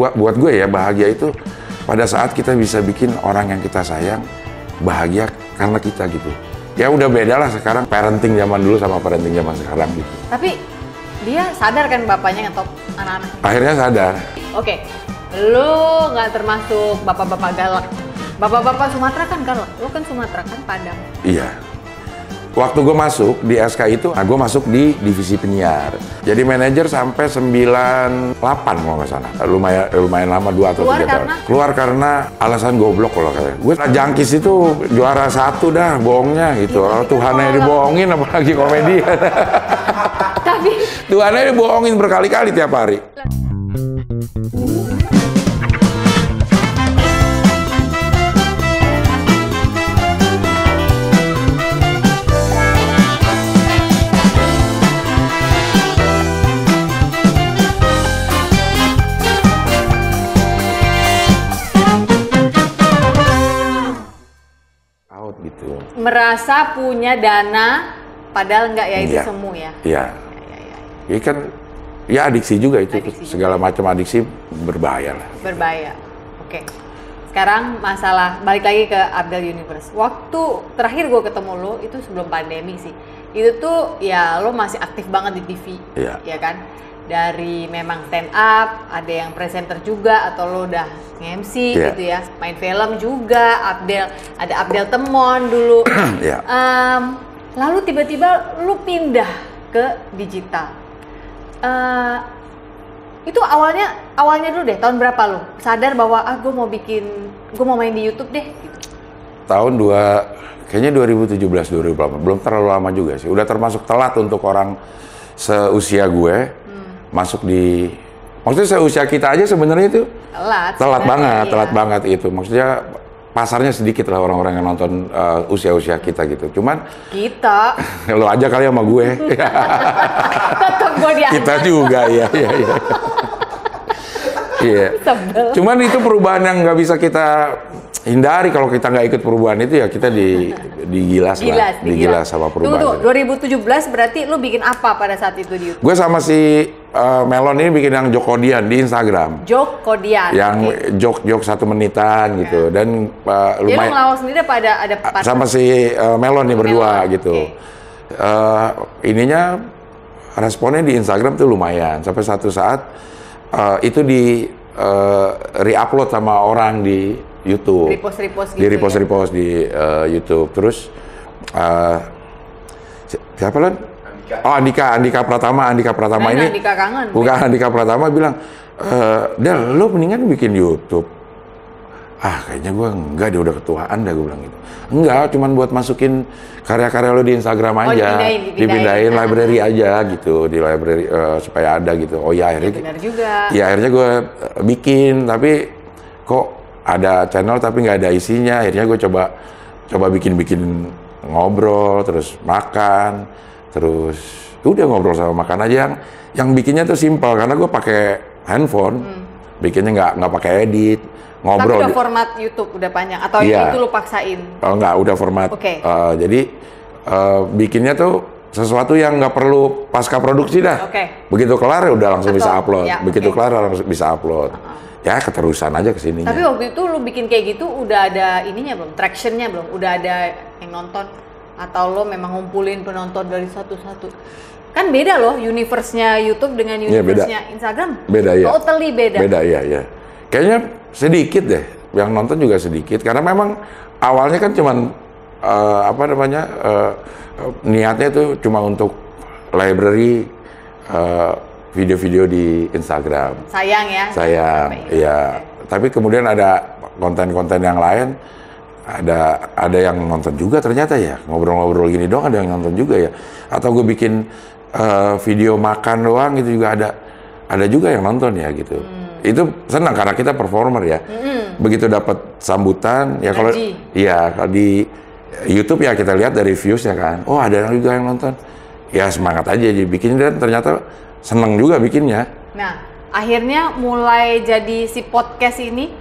buat gue ya, bahagia itu pada saat kita bisa bikin orang yang kita sayang bahagia karena kita gitu. Ya udah beda lah sekarang parenting zaman dulu sama parenting zaman sekarang gitu. Tapi dia sadar kan bapaknya ngetop anak-anak? Akhirnya sadar. Oke, lu nggak termasuk bapak-bapak galak. Bapak-bapak Sumatera kan galak, lu kan Sumatera kan Padang. Iya. Waktu gue masuk di SK itu, gue masuk di divisi penyiar. Jadi manajer sampai 98 kalau nggak salah. Lumayan lama, 2 atau 3 tahun. Keluar karena alasan goblok kalau katanya. Gue jangkis itu juara 1 dah, bohongnya gitu. Ya, Tuhannya dibohongin apalagi komedian. Tapi Tuhannya dibohongin berkali-kali tiap hari. Gitu. Merasa punya dana, padahal enggak ya itu semu ya? Iya. Ini kan, ya adiksi juga itu. Segala macam adiksi berbahaya lah. Berbahaya. Oke. Sekarang masalah, balik lagi ke Abdel Universe. Waktu terakhir gue ketemu lo, itu sebelum pandemi sih. Itu tuh ya lo masih aktif banget di TV. Iya. Ya kan? Dari memang stand up, ada yang presenter juga, atau lo udah nge-MC gitu ya, main film juga, ada Abdel Temon dulu. Lalu tiba-tiba lo pindah ke digital. Itu awalnya dulu deh, tahun berapa lo sadar bahwa gue mau main di YouTube deh gitu? Kayaknya 2017-2018, belum terlalu lama juga sih. Udah termasuk telat untuk orang seusia gue. Masuk di, maksudnya seusia kita aja sebenarnya itu telat banget itu. Maksudnya pasarnya sedikit lah orang-orang yang nonton usia-usia kita gitu. Cuman kita lo aja kali sama gue. Tetap gue diangkat. Kita juga ya. Iya. Cuman itu perubahan yang nggak bisa kita hindari. Kalau kita nggak ikut perubahan itu ya kita digilas sama perubahan. Tunggu, 2017 berarti lu bikin apa pada saat itu di YouTube? Gue sama si Melon ini bikin yang Jokodian di Instagram. Jokodian. Yang jok 1 menitan gitu. Dan lumayan. Dia lu ngelawak sendiri apa ada partner? Sama si Melon nih berdua gitu. Ininya responnya di Instagram tuh lumayan. Sampai satu saat itu di re-upload sama orang di YouTube. Repost gitu. Di repost di YouTube. Terus siapa Lon? Oh Andika Pratama ini. Andika kangen. Bukan Andika Pratama bilang, Del, lo mendingan bikin YouTube. Kayaknya gue enggak, dia udah ketuaan dah, gue bilang gitu. Enggak, cuman buat masukin karya-karya lo di Instagram aja. Dipindahin library aja gitu, di library supaya ada gitu. Oh ya akhirnya. Benar juga. Ya akhirnya gue bikin, tapi kok ada channel tapi nggak ada isinya. Akhirnya gue coba bikin ngobrol, terus makan, terus udah ngobrol sama makan aja. Yang bikinnya tuh simpel karena gue pakai handphone, bikinnya nggak pakai edit. Ngobrol. Tapi udah format YouTube udah panjang atau itu lu paksain? Oh enggak, udah format. Jadi bikinnya tuh sesuatu yang nggak perlu pasca produksi dah. Begitu kelar ya udah langsung bisa upload. Begitu kelar langsung bisa upload. Ya keterusan aja kesini. Tapi waktu itu lu bikin kayak gitu udah ada ininya belum? Tractionnya belum? Udah ada yang nonton? Atau lo memang ngumpulin penonton dari satu-satu? Kan beda loh universe-nya YouTube dengan universe-nya Instagram. Beda ya. Totally beda. Beda ya. Kayaknya sedikit deh, yang nonton juga sedikit. Karena memang awalnya kan cuman niatnya itu cuma untuk library video-video di Instagram. Sayang. Iya. Tapi kemudian ada konten-konten yang lain, ada yang nonton juga ternyata ya. Ngobrol-ngobrol gini doang ada yang nonton juga ya. Atau gue bikin video makan doang gitu juga ada juga yang nonton ya gitu. Itu senang karena kita performer ya. Begitu dapat sambutan ya kalau di YouTube ya kita lihat dari views-nya kan. Oh, ada juga yang nonton. Ya semangat aja jadi bikin dan ternyata senang juga bikinnya. Nah, akhirnya mulai jadi si podcast ini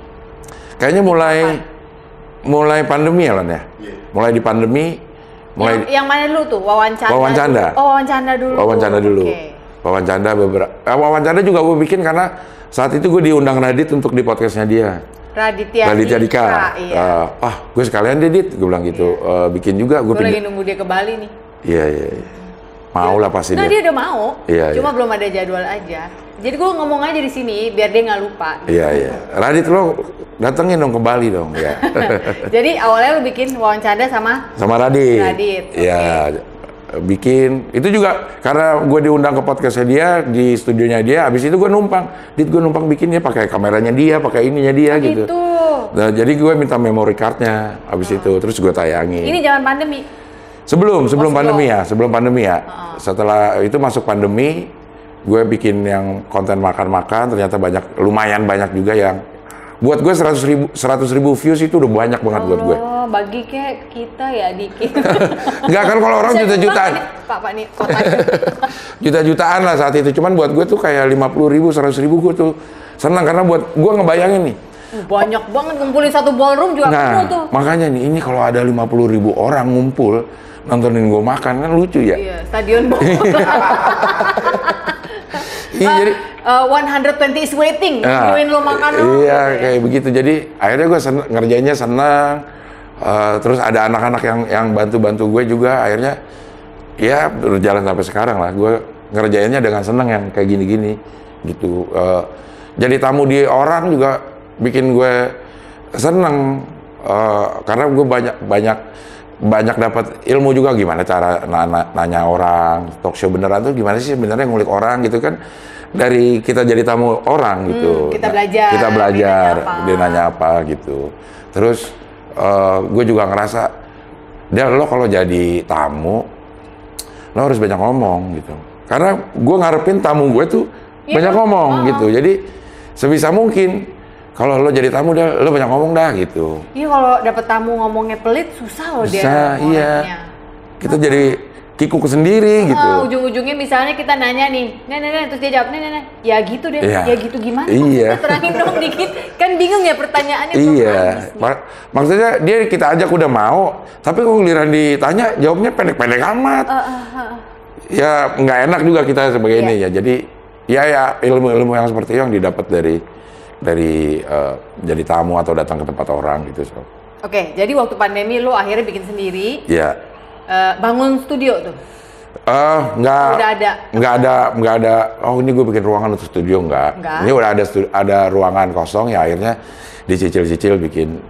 kayaknya mulai pandemi ya Lon ya. Mulai di pandemi yang mana dulu tuh? Wawancanda. Oh, Wawancanda dulu. Wawancara wawancara juga gue bikin karena saat itu gue diundang Radit untuk di podcastnya dia. Raditya Dika. Iya. Gue sekalian deh Dit, gue bilang gitu. Iya. Bikin juga. Gue lagi nunggu dia ke Bali nih. Iya. Mau lah pasti dia udah mau. Iya, cuma belum ada jadwal aja. Jadi gue ngomong aja di sini biar dia nggak lupa. Gitu. Iya. Radit lo datengin dong ke Bali dong. Ya. Jadi awalnya lo bikin wawancara sama Radit. Iya. Okay. Bikin itu juga karena gue diundang ke podcastnya dia di studionya dia. Abis itu gue numpang bikinnya pakai kameranya dia, pakai ininya dia gitu. Nah, jadi gue minta memory cardnya abis itu terus gue tayangin. Ini zaman pandemi. Sebelum pandemi ya. Setelah itu masuk pandemi, gue bikin yang konten makan-makan. Ternyata lumayan banyak juga yang buat gue 100.000 views itu udah banyak banget buat gue. Bagi kayak kita ya dikit. Enggak kan kalau orang juta-jutaan. Pak nih kotanya. Juta-jutaan lah saat itu. Cuman buat gue tuh kayak 50.000, 100.000 gue tuh senang karena buat gue ngebayangin nih. Banyak banget ngumpulin satu ballroom juga penuh tuh. Makanya nih ini kalau ada 50.000 orang ngumpul nontonin gue makan kan lucu ya. Iya, stadion bola. Iya jadi 120 is waiting, nungguin lo makan lo. Iya kayak begitu. Jadi akhirnya gue ngerjainnya senang. Terus ada anak-anak yang bantu gue juga. Akhirnya ya berjalan sampai sekarang lah. Gue ngerjainnya dengan senang yang kayak gini-gini gitu. Jadi tamu di orang juga bikin gue senang karena gue banyak dapat ilmu juga gimana cara nanya orang, talk show beneran tuh gimana sih sebenarnya ngulik orang gitu kan. Dari kita jadi tamu orang gitu. Kita belajar dia nanya apa gitu. Terus gue juga ngerasa lo kalau jadi tamu lo harus banyak ngomong gitu. Karena gue ngarepin tamu gue tuh banyak ngomong gitu. Jadi sebisa mungkin kalau lo jadi tamu lo banyak ngomong dah gitu. Iya, kalau dapet tamu ngomongnya pelit susah loh dia. Iya. Kita jadi kikuk sendiri gitu. Ujung-ujungnya misalnya kita nanya nih, nah, terus dia jawab, nah, ya gitu deh, ya gitu gimana? Iya. Terangin dong dikit, kan bingung ya pertanyaannya. Iya. Maksudnya dia kita ajak udah mau, tapi kok giliran ditanya jawabnya pendek-pendek amat. Ya nggak enak juga kita sebagai ini ya. Jadi ya ilmu-ilmu yang seperti itu yang didapat dari jadi tamu atau datang ke tempat orang gitu. Oke, jadi waktu pandemi lo akhirnya bikin sendiri. Iya. Bangun studio tuh? Nggak ada. Oh ini gue bikin ruangan untuk studio nggak. Ini udah ada ruangan kosong ya akhirnya dicicil-cicil bikin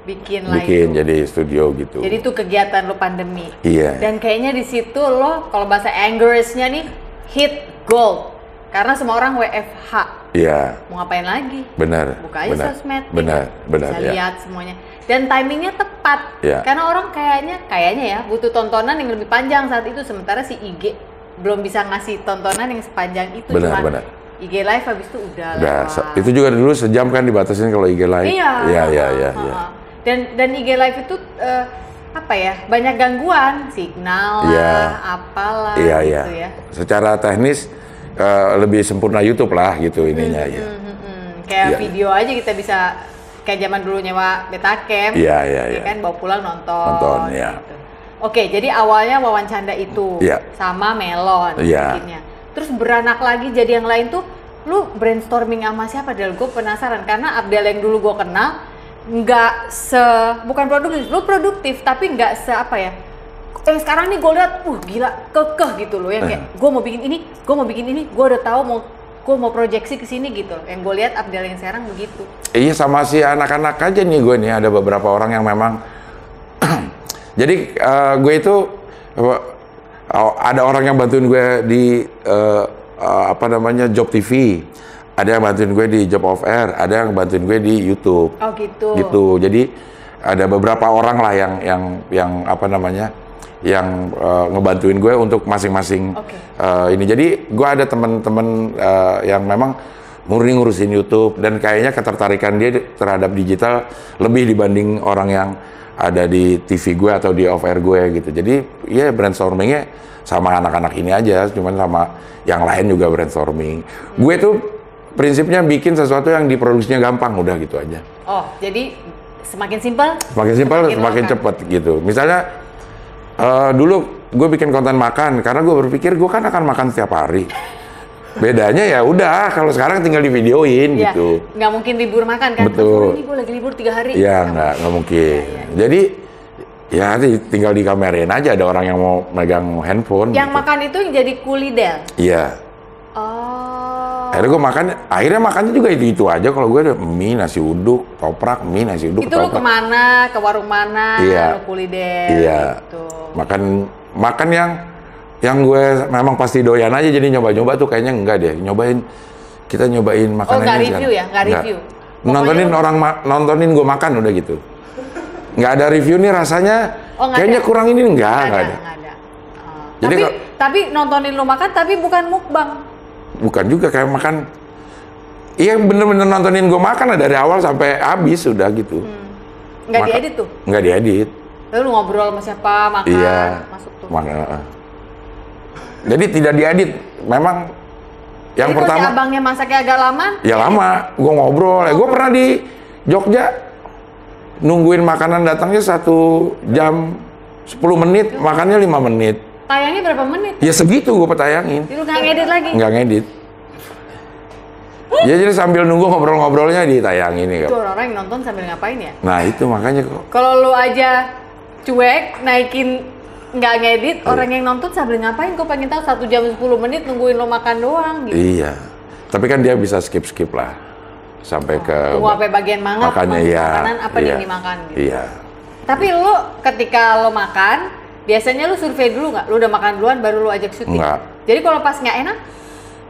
jadi studio gitu. Jadi itu kegiatan lo pandemi. Iya. Dan kayaknya di situ lo kalau bahasa Inggrisnya nih hit gold karena semua orang WFH. Iya. Mau ngapain lagi? Benar. Buka aja sosmed. Benar. Bisa lihat semuanya. Dan timingnya tepat, karena orang kayaknya ya butuh tontonan yang lebih panjang saat itu, sementara si IG belum bisa ngasih tontonan yang sepanjang itu. Benar. IG live habis itu udah lewat. Itu juga dulu sejam kan dibatasin kalau IG live. Iya. Dan IG live itu banyak gangguan, signal lah, apalah gitu ya. Secara teknis lebih sempurna YouTube lah gitu ininya ya. Kayak video aja kita bisa kayak zaman dulu nyewa Betacam, iya. Kan bawa pulang nonton ya. Gitu. Oke, jadi awalnya wawancara itu sama Melon bikinnya. Terus beranak lagi jadi yang lain tuh, lu brainstorming sama siapa? Del, gue penasaran karena Abdel yang dulu gue kenal bukan produktif, lu produktif tapi nggak yang sekarang nih gue lihat, gila kekeh gitu loh yang kayak gue mau bikin ini, gue udah tahu gue mau proyeksi ke sini gitu. Yang gue lihat Abdel yang sekarang begitu. Iya, sama si anak-anak aja nih gue nih, ada beberapa orang yang memang jadi gue itu ada orang yang bantuin gue di Job TV, ada yang bantuin gue di Job of Air, ada yang bantuin gue di YouTube. Oh gitu. Gitu. Jadi ada beberapa orang lah yang ngebantuin gue untuk masing-masing ini. Jadi gue ada teman-teman yang memang murni ngurusin YouTube dan kayaknya ketertarikan dia terhadap digital lebih dibanding orang yang ada di TV gue atau di off air gue gitu. Jadi ya brainstormingnya sama anak-anak ini aja, cuman sama yang lain juga brainstorming. Gue tuh prinsipnya bikin sesuatu yang diproduksinya gampang, udah gitu aja. Oh, jadi semakin simpel, semakin cepet gitu. Misalnya dulu gue bikin konten makan karena gue berpikir gue kan akan makan setiap hari. Bedanya ya udah, kalau sekarang tinggal di videoin ya, gitu. Nggak mungkin libur makan kan? Betul. Ini gue lagi libur 3 hari. Iya, nggak mungkin. Jadi ya tinggal dikamerin aja, ada orang yang mau megang handphone. Yang gitu. makan itu yang jadi kulidel? Iya. Oh. Akhirnya makannya juga itu aja. Kalau gue ada mie, nasi uduk, toprak, mie, nasi uduk, itu lu kemana? Ke warung mana? Iya. Lu kulidel? Iya. Gitu. Makan yang gue memang pasti doyan aja, jadi nyoba-nyoba tuh kayaknya enggak deh. Kita nyobain makanannya. Nggak review ya? Nggak review? Nontonin gue makan udah gitu. Nggak ada review nih rasanya, kayaknya kurang ini nggak ada. Jadi tapi nontonin lu makan tapi bukan mukbang. Bukan juga, kayak makan. Iya bener-bener nontonin gue makan dari awal sampai habis udah gitu. Nggak diedit tuh? Nggak diedit. Lalu lu ngobrol sama siapa, makan, iya, masuk tuh. Jadi tidak diedit, memang yang jadi pertama. Si abangnya masaknya agak lama? Ya lama, gue ngobrol. Gue pernah di Jogja nungguin makanan datangnya 1 jam 10 menit, makannya 5 menit. Tayangnya berapa menit? Ya segitu gue petayangin. Lu nggak ngedit lagi? Nggak ngedit. Ya jadi sambil nunggu ngobrol-ngobrolnya ditayangin nih. Itu orang-orang yang nonton sambil ngapain ya? Nah itu makanya kok. Kalau lu aja cuek, naikin nggak ngedit, orang yang nonton sambil ngapain? Gue pengen tahu 1 jam 10 menit nungguin lo makan doang gitu. Iya. Tapi kan dia bisa skip lah. Sampai ke... Tunggu sampai bagian makanya iya. Makanan apa yang dimakan gitu. Iya. Tapi lu ketika lo makan, biasanya lu survei dulu nggak? Lu udah makan duluan baru lu ajak syuting? Nggak. Jadi kalau pas nggak enak?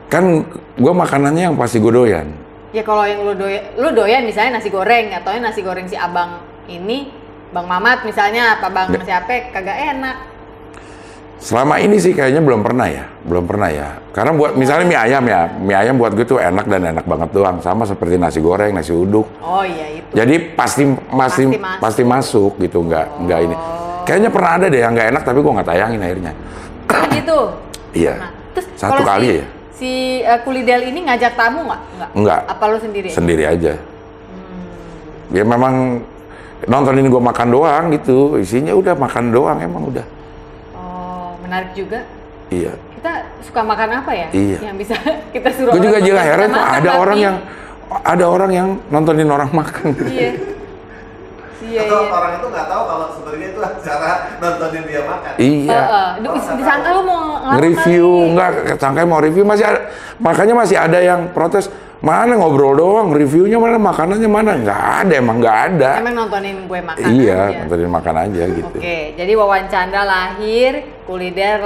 Kan gue makanannya yang pasti gue doyan. Ya kalau yang lu doyan misalnya nasi goreng, atau nasi goreng si abang ini, Bang Mamat misalnya, apa Bang siapa, kagak enak. Selama ini sih kayaknya belum pernah ya. Karena buat misalnya mie ayam buat gue tuh enak dan enak banget doang. Sama seperti nasi goreng, nasi uduk. Oh iya itu. Jadi pasti masuk gitu, nggak ini. Kayaknya pernah ada deh yang nggak enak tapi gue nggak tayangin akhirnya. Gitu. Iya. Nah, terus satu kali ya. Si kulidel ini ngajak tamu nggak? Nggak. Apa lu sendiri? Sendiri aja. Ya memang nontonin gue makan doang gitu. Isinya udah makan doang emang udah. Menarik juga. Iya. Kita suka makan apa ya? Iya. Yang bisa kita suruh. Gue juga heran kok ada orang yang nontonin orang makan. Iya. Atau orang itu nggak tahu kalau sebenarnya itu cara nontonin dia makan. Iya. Disangka lu mau nge-review, enggak, sangka mau review makanya masih ada yang protes. Mana ngobrol doang, reviewnya mana, makanannya mana? Nggak ada, emang nggak ada. Emang nontonin gue makan iya, aja. nontonin makan aja gitu. Oke, jadi Wawan Chandra lahir, Kulidel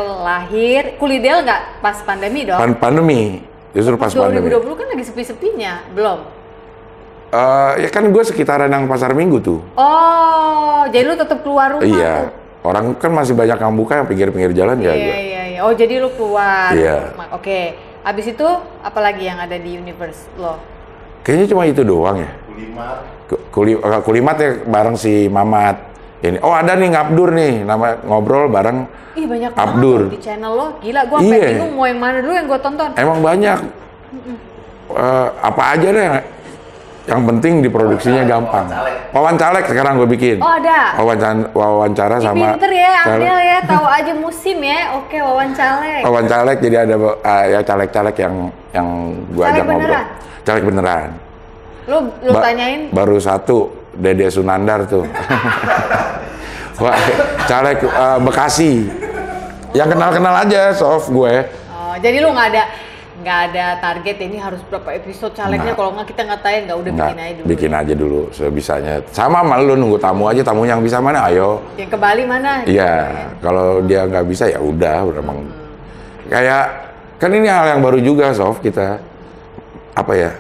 nggak pas pandemi dong? Pandemi, justru pas pandemi. 2020 kan lagi sepi-sepinya, belum? Ya kan gue sekitaran yang pasar Minggu tuh. Oh, jadi lu tetap keluar rumah? Iya, tuh? orang kan masih banyak yang buka yang pinggir-pinggir jalan ya. Iya. Oh, jadi lu keluar iya. rumah. Oke. Abis itu, apalagi yang ada di universe lo? Kayaknya cuma itu doang ya. Kulimat ya bareng si Mamat. Ini, ada nih Ngabdur nih, nama ngobrol bareng. Ih banyak Abdur. banget di channel lo, gila. Gue sampai bingung mau yang mana dulu yang gue tonton. Emang banyak. Apa aja deh. Yang penting diproduksinya gampang. Wawan Caleg sekarang gue bikin. Oh ada. Wawancara sama. Pinter ya, Abdel ya, tahu aja musim ya. Oke, Wawan Caleg. Wawan Caleg, jadi ada ya caleg-caleg yang gue ajak ngobrol. Caleg beneran. Lu tanyain? Baru satu, Dede Sunandar tuh. Wah, caleg Bekasi. Yang kenal-kenal aja, soft gue. Oh, jadi lu nggak ada target ini harus berapa episode calegnya, kalau nggak kita ngatain, nggak udah bikin aja dulu. Bikin aja dulu sebisanya. Sama lu nunggu tamu aja, tamu yang bisa mana, ayo. Yang ke Bali mana? Iya, kalau dia nggak bisa ya udah emang. Kayak kan ini hal yang baru juga, Sof, kita apa ya?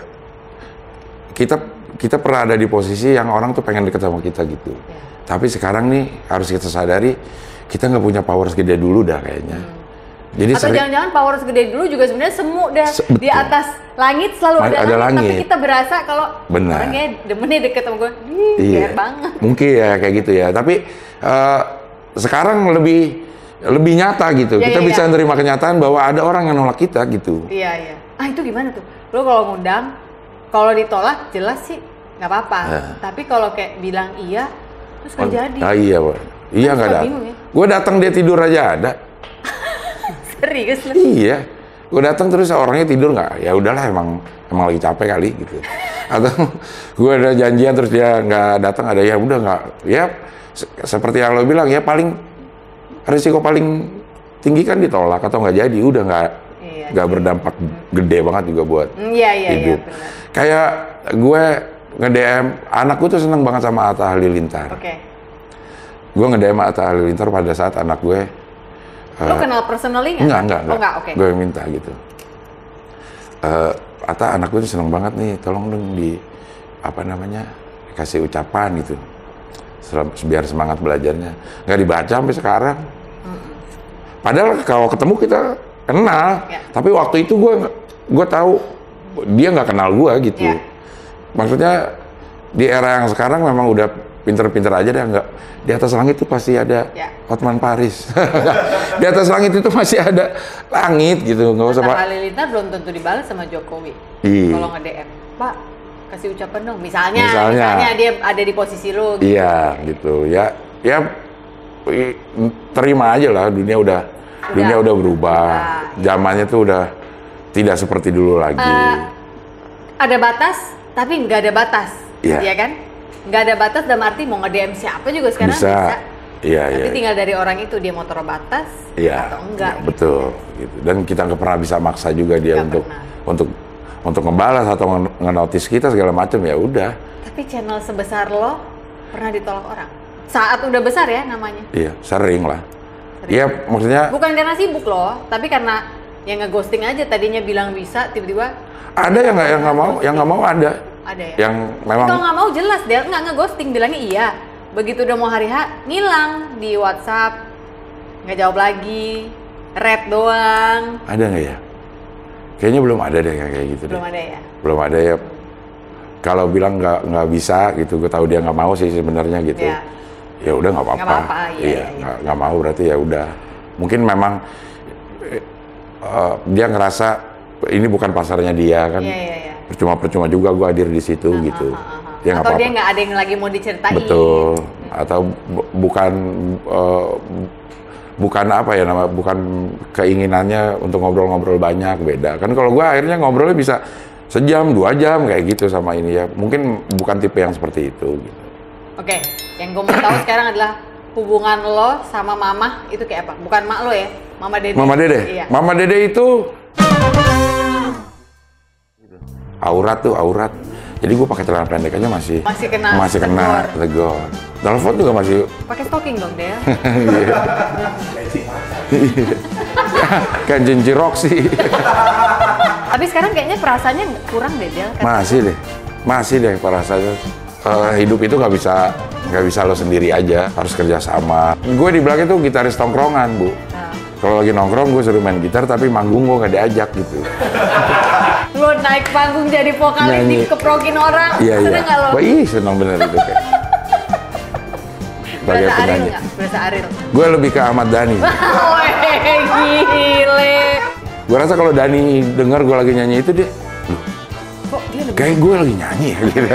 Kita pernah ada di posisi yang orang tuh pengen deket sama kita gitu. Ya. Tapi sekarang nih harus kita sadari kita nggak punya power segede dulu dah kayaknya. Jadi atau jangan-jangan power segede dulu juga sebenarnya semu dah di atas langit selalu ada langit. Tapi kita berasa kalau orangnya demennya deket sama gue, iya banget. Mungkin ya kayak gitu ya. Tapi sekarang lebih nyata gitu. Kita bisa menerima kenyataan bahwa ada orang yang nolak kita gitu. Iya. Itu gimana tuh? Lo kalau ngundang, kalau ditolak jelas sih nggak apa-apa. Tapi kalau kayak bilang iya, terus nggak jadi. Iya, iya nggak ada. Gue datang dia tidur aja ada. Serius? Iya. gue datang terus orangnya tidur nggak, ya udahlah emang lagi capek kali gitu. Atau gue ada janjian terus dia nggak datang, ada ya udah nggak, ya seperti yang lo bilang ya, paling risiko paling tinggi kan ditolak atau nggak jadi, udah nggak berdampak gede banget juga buat hidup. Kayak gue nge-DM, anak gue tuh seneng banget sama Atta Halilintar. Gue nge-DM Atta Halilintar pada saat anak gue. Lo kenal personally nggak? Enggak. Oh, enggak, oke. Gue minta gitu. Atta, anak gue tuh seneng banget nih, tolong dong kasih ucapan gitu. Biar semangat belajarnya. Nggak dibaca sampai sekarang. Padahal kalau ketemu kita kenal, tapi waktu itu gue tahu dia nggak kenal gue gitu. Maksudnya di era yang sekarang memang udah pinter-pinter aja deh, nggak di atas langit itu pasti ada Hotman Paris. Di atas langit itu masih ada langit gitu, nggak usah Pak. Halilintar belum tentu dibalas sama Jokowi. Kalau nge-DM, Pak kasih ucapan dong, misalnya dia ada di posisi lo. Gitu. Iya gitu ya terima aja lah, dunia udah berubah, zamannya tuh udah tidak seperti dulu lagi. Ada batas, tapi nggak ada batas, ya kan? Nggak ada batas dalam arti mau nge-DM siapa juga sekarang bisa. Tapi tinggal dari orang itu dia mau taruh batas atau enggak. Betul. Gitu. Dan kita nggak pernah bisa maksa juga dia untuk ngebalas atau nge-notice kita segala macam, ya udah. Tapi channel sebesar lo pernah ditolak orang? Saat udah besar ya namanya? Iya, sering lah. Iya, maksudnya. Bukan karena sibuk loh, tapi karena yang nge-ghosting aja, tadinya bilang bisa, tiba-tiba. Ada yang nggak mau ada. Ada ya? Yang memang. Kalau nggak mau jelas dia nggak nge-ghosting, bilangnya iya. Begitu udah mau hari H, ngilang di WhatsApp, nggak jawab lagi, red doang. Ada nggak ya? Kayaknya belum ada deh kayak gitu. Belum ada ya? Belum ada ya. Kalau bilang nggak bisa gitu, gue tahu dia nggak mau sih sebenarnya gitu. Ya udah nggak apa-apa. Nggak mau berarti ya udah. Mungkin memang dia ngerasa ini bukan pasarnya dia kan. Percuma juga gue hadir di situ gitu. Dia atau dia nggak ada yang lagi mau diceritain. Betul. Atau bukan apa ya nama, bukan keinginannya untuk ngobrol-ngobrol banyak, beda. Kan kalau gue akhirnya ngobrolnya bisa sejam, 2 jam kayak gitu sama ini ya. Mungkin bukan tipe yang seperti itu gitu. Oke, yang gue mau tahu sekarang adalah hubungan lo sama mama itu kayak apa? Bukan mak lo ya, Mama Dede. Mama Dede? Iya. Mama Dede itu aurat. Jadi gue pakai celana pendek aja masih kena tegur. Telepon juga masih. Pakai stocking dong Del. Kan cincin Roxy. Tapi sekarang kayaknya perasaannya kurang deh Del. Masih deh perasaannya. Hidup itu nggak bisa lo sendiri aja, harus kerja sama. Gue di belakang itu gitaris tongkrongan, Bu. Kalau lagi nongkrong gue suruh main gitar, tapi manggung gue nggak diajak gitu. Lo naik panggung jadi vokalis dikeprokin orang, seneng nggak lo? Wah, seneng bener itu kayak. Berasa Ariel nggak? Berasa Ariel? Gue lebih ke Ahmad Dhani. Gile. Gue rasa kalau Dhani denger gue lagi nyanyi itu dia, kok dia lebih kayak gue lagi nyanyi ya gitu.